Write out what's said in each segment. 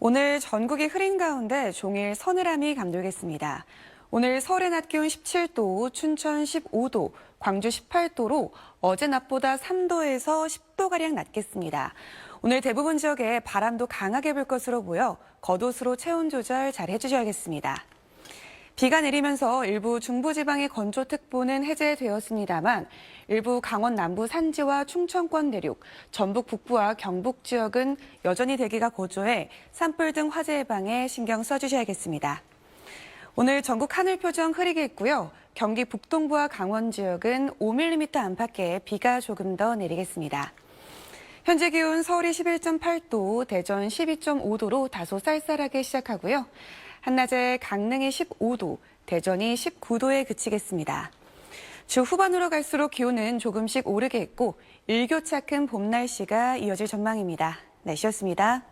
오늘 전국이 흐린 가운데 종일 서늘함이 감돌겠습니다. 오늘 서울의 낮 기온 17도, 춘천 15도, 광주 18도로 어제 낮보다 3도에서 10도가량 낮겠습니다. 오늘 대부분 지역에 바람도 강하게 불 것으로 보여 겉옷으로 체온 조절 잘 해주셔야겠습니다. 비가 내리면서 일부 중부지방의 건조특보는 해제되었습니다만 일부 강원 남부 산지와 충청권 내륙, 전북 북부와 경북 지역은 여전히 대기가 고조해 산불 등 화재 예방에 신경 써주셔야겠습니다. 오늘 전국 하늘 표정 흐리겠고요. 경기 북동부와 강원 지역은 5mm 안팎의 비가 조금 더 내리겠습니다. 현재 기온 서울이 11.8도, 대전 12.5도로 다소 쌀쌀하게 시작하고요. 한낮에 강릉이 15도, 대전이 19도에 그치겠습니다. 주 후반으로 갈수록 기온은 조금씩 오르겠고 일교차 큰 봄 날씨가 이어질 전망입니다. 날씨였습니다.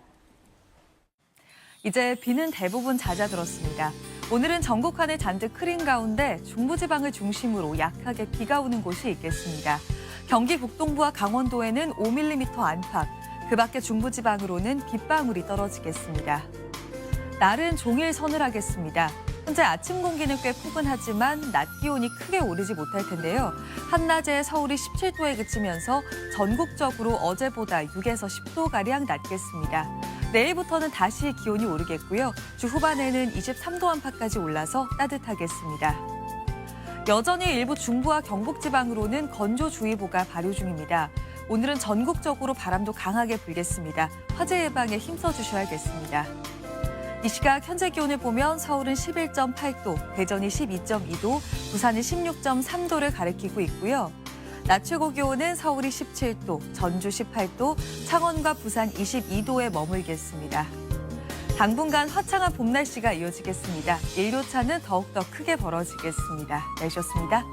이제 비는 대부분 잦아들었습니다. 오늘은 전국 하늘 잔뜩 흐린 가운데 중부지방을 중심으로 약하게 비가 오는 곳이 있겠습니다. 경기 북동부와 강원도에는 5mm 안팎, 그 밖에 중부지방으로는 빗방울이 떨어지겠습니다. 날은 종일 서늘하겠습니다. 현재 아침 공기는 꽤 포근하지만 낮 기온이 크게 오르지 못할 텐데요. 한낮에 서울이 17도에 그치면서 전국적으로 어제보다 6에서 10도가량 낮겠습니다. 내일부터는 다시 기온이 오르겠고요. 주 후반에는 23도 안팎까지 올라서 따뜻하겠습니다. 여전히 일부 중부와 경북 지방으로는 건조주의보가 발효 중입니다. 오늘은 전국적으로 바람도 강하게 불겠습니다. 화재 예방에 힘써 주셔야겠습니다. 이 시각 현재 기온을 보면 서울은 11.8도, 대전이 12.2도, 부산은 16.3도를 가리키고 있고요. 낮 최고 기온은 서울이 17도, 전주 18도, 창원과 부산 22도에 머물겠습니다. 당분간 화창한 봄 날씨가 이어지겠습니다. 일교차는 더욱더 크게 벌어지겠습니다. 날씨였습니다.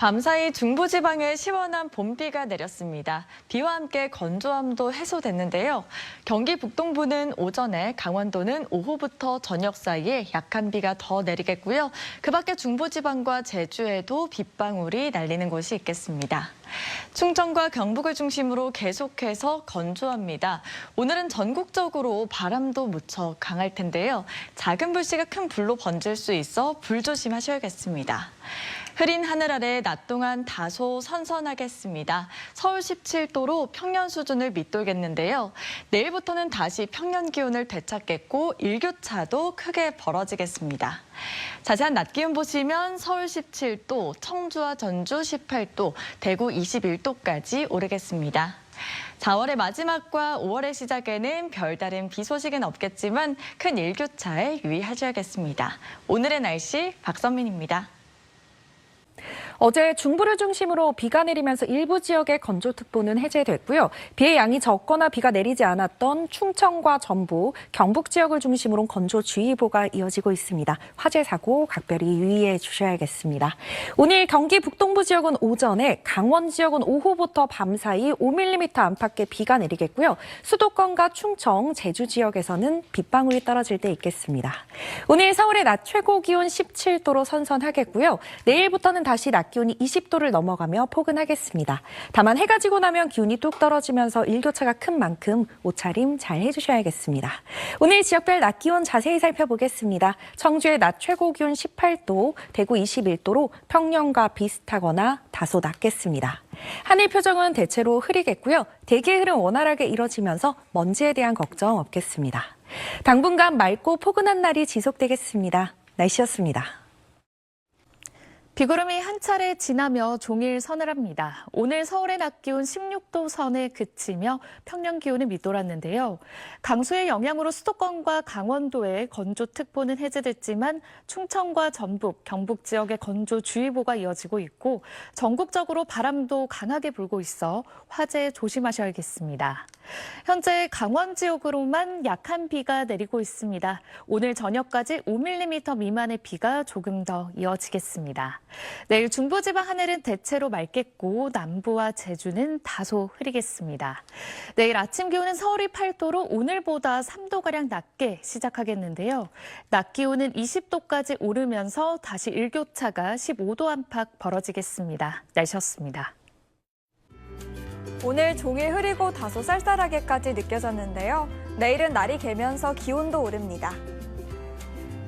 밤사이 중부지방에 시원한 봄비가 내렸습니다. 비와 함께 건조함도 해소됐는데요. 경기 북동부는 오전에, 강원도는 오후부터 저녁 사이에 약한 비가 더 내리겠고요. 그 밖에 중부지방과 제주에도 빗방울이 날리는 곳이 있겠습니다. 충청과 경북을 중심으로 계속해서 건조합니다. 오늘은 전국적으로 바람도 무척 강할 텐데요. 작은 불씨가 큰 불로 번질 수 있어 불조심하셔야겠습니다. 흐린 하늘 아래 낮 동안 다소 선선하겠습니다. 서울 17도로 평년 수준을 밑돌겠는데요. 내일부터는 다시 평년 기온을 되찾겠고 일교차도 크게 벌어지겠습니다. 자세한 낮 기온 보시면 서울 17도, 청주와 전주 18도, 대구 21도까지 오르겠습니다. 4월의 마지막과 5월의 시작에는 별다른 비 소식은 없겠지만 큰 일교차에 유의하셔야겠습니다. 오늘의 날씨 박선민입니다. 어제 중부를 중심으로 비가 내리면서 일부 지역의 건조특보는 해제됐고요. 비의 양이 적거나 비가 내리지 않았던 충청과 전북, 경북 지역을 중심으로 건조주의보가 이어지고 있습니다. 화재 사고 각별히 유의해 주셔야겠습니다. 오늘 경기 북동부 지역은 오전에, 강원 지역은 오후부터 밤사이 5mm 안팎의 비가 내리겠고요. 수도권과 충청, 제주 지역에서는 빗방울이 떨어질 때 있겠습니다. 오늘 서울의 낮 최고 기온 17도로 선선하겠고요. 내일부터는 다시 낮 기온이 20도를 넘어가며 포근하겠습니다. 다만 해가 지고 나면 기온이 뚝 떨어지면서 일교차가 큰 만큼 옷차림 잘 해주셔야겠습니다. 오늘 지역별 낮 기온 자세히 살펴보겠습니다. 청주의 낮 최고 기온 18도, 대구 21도로 평년과 비슷하거나 다소 낮겠습니다. 하늘 표정은 대체로 흐리겠고요. 대기의 흐름 원활하게 이뤄지면서 먼지에 대한 걱정 없겠습니다. 당분간 맑고 포근한 날이 지속되겠습니다. 날씨였습니다. 비구름이 한 차례 지나며 종일 서늘합니다. 오늘 서울의 낮 기온 16도 선에 그치며 평년 기온을 밑돌았는데요. 강수의 영향으로 수도권과 강원도에 건조특보는 해제됐지만 충청과 전북, 경북 지역에 건조주의보가 이어지고 있고 전국적으로 바람도 강하게 불고 있어 화재 조심하셔야겠습니다. 현재 강원 지역으로만 약한 비가 내리고 있습니다. 오늘 저녁까지 5mm 미만의 비가 조금 더 이어지겠습니다. 내일 중부지방 하늘은 대체로 맑겠고 남부와 제주는 다소 흐리겠습니다. 내일 아침 기온은 서울이 8도로 오늘보다 3도가량 낮게 시작하겠는데요. 낮 기온은 20도까지 오르면서 다시 일교차가 15도 안팎 벌어지겠습니다. 날씨였습니다. 오늘 종일 흐리고 다소 쌀쌀하게까지 느껴졌는데요. 내일은 날이 개면서 기온도 오릅니다.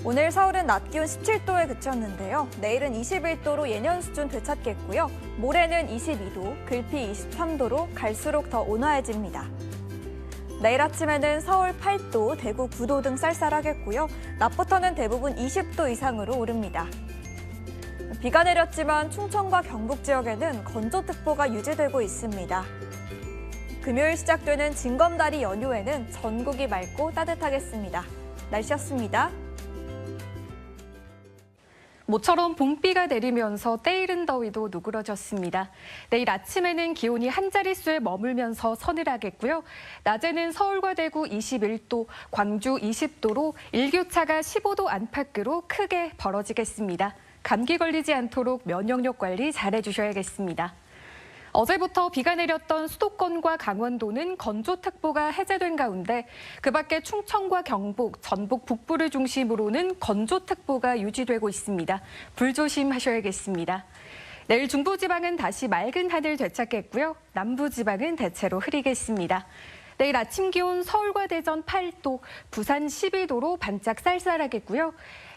오늘 서울은 낮 기온 17도에 그쳤는데요. 내일은 21도로 예년 수준 되찾겠고요. 모레는 22도, 글피 23도로 갈수록 더 온화해집니다. 내일 아침에는 서울 8도, 대구 9도 등 쌀쌀하겠고요. 낮부터는 대부분 20도 이상으로 오릅니다. 비가 내렸지만 충청과 경북 지역에는 건조특보가 유지되고 있습니다. 금요일 시작되는 징검다리 연휴에는 전국이 맑고 따뜻하겠습니다. 날씨였습니다. 모처럼 봄비가 내리면서 때이른 더위도 누그러졌습니다. 내일 아침에는 기온이 한 자릿수에 머물면서 서늘하겠고요. 낮에는 서울과 대구 21도, 광주 20도로 일교차가 15도 안팎으로 크게 벌어지겠습니다. 감기 걸리지 않도록 면역력 관리 잘해주셔야겠습니다. 어제부터 비가 내렸던 수도권과 강원도는 건조특보가 해제된 가운데 그 밖에 충청과 경북, 전북 북부를 중심으로는 건조특보가 유지되고 있습니다. 불조심하셔야겠습니다. 내일 중부지방은 다시 맑은 하늘 되찾겠고요. 남부지방은 대체로 흐리겠습니다. 내일 아침 기온 서울과 대전 8도, 부산 12도로 반짝 쌀쌀하겠고요.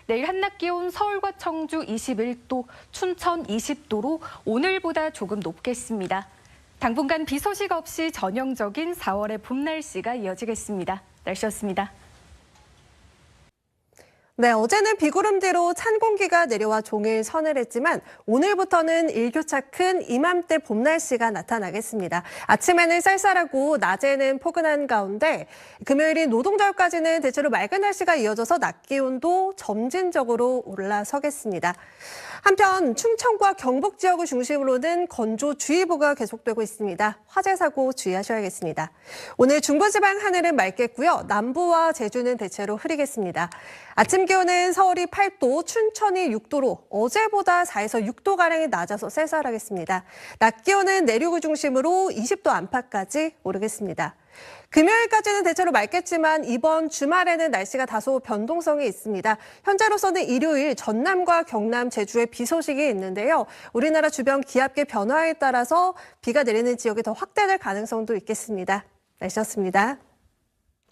내일 한낮 기온 서울과 청주 21도, 춘천 20도로 오늘보다 조금 높겠습니다. 당분간 비 소식 없이 전형적인 4월의 봄 날씨가 이어지겠습니다. 날씨였습니다. 네, 어제는 비구름 뒤로 찬 공기가 내려와 종일 서늘했지만 오늘부터는 일교차 큰 이맘때 봄 날씨가 나타나겠습니다. 아침에는 쌀쌀하고 낮에는 포근한 가운데 금요일인 노동절까지는 대체로 맑은 날씨가 이어져서 낮 기온도 점진적으로 올라서겠습니다. 한편 충청과 경북 지역을 중심으로는 건조주의보가 계속되고 있습니다. 화재 사고 주의하셔야겠습니다. 오늘 중부지방 하늘은 맑겠고요. 남부와 제주는 대체로 흐리겠습니다. 아침 기온은 서울이 8도, 춘천이 6도로 어제보다 4에서 6도가량이 낮아서 쌀쌀하겠습니다. 낮 기온은 내륙을 중심으로 20도 안팎까지 오르겠습니다. 금요일까지는 대체로 맑겠지만 이번 주말에는 날씨가 다소 변동성이 있습니다. 현재로서는 일요일 전남과 경남, 제주에 비 소식이 있는데요. 우리나라 주변 기압계 변화에 따라서 비가 내리는 지역이 더 확대될 가능성도 있겠습니다. 날씨였습니다.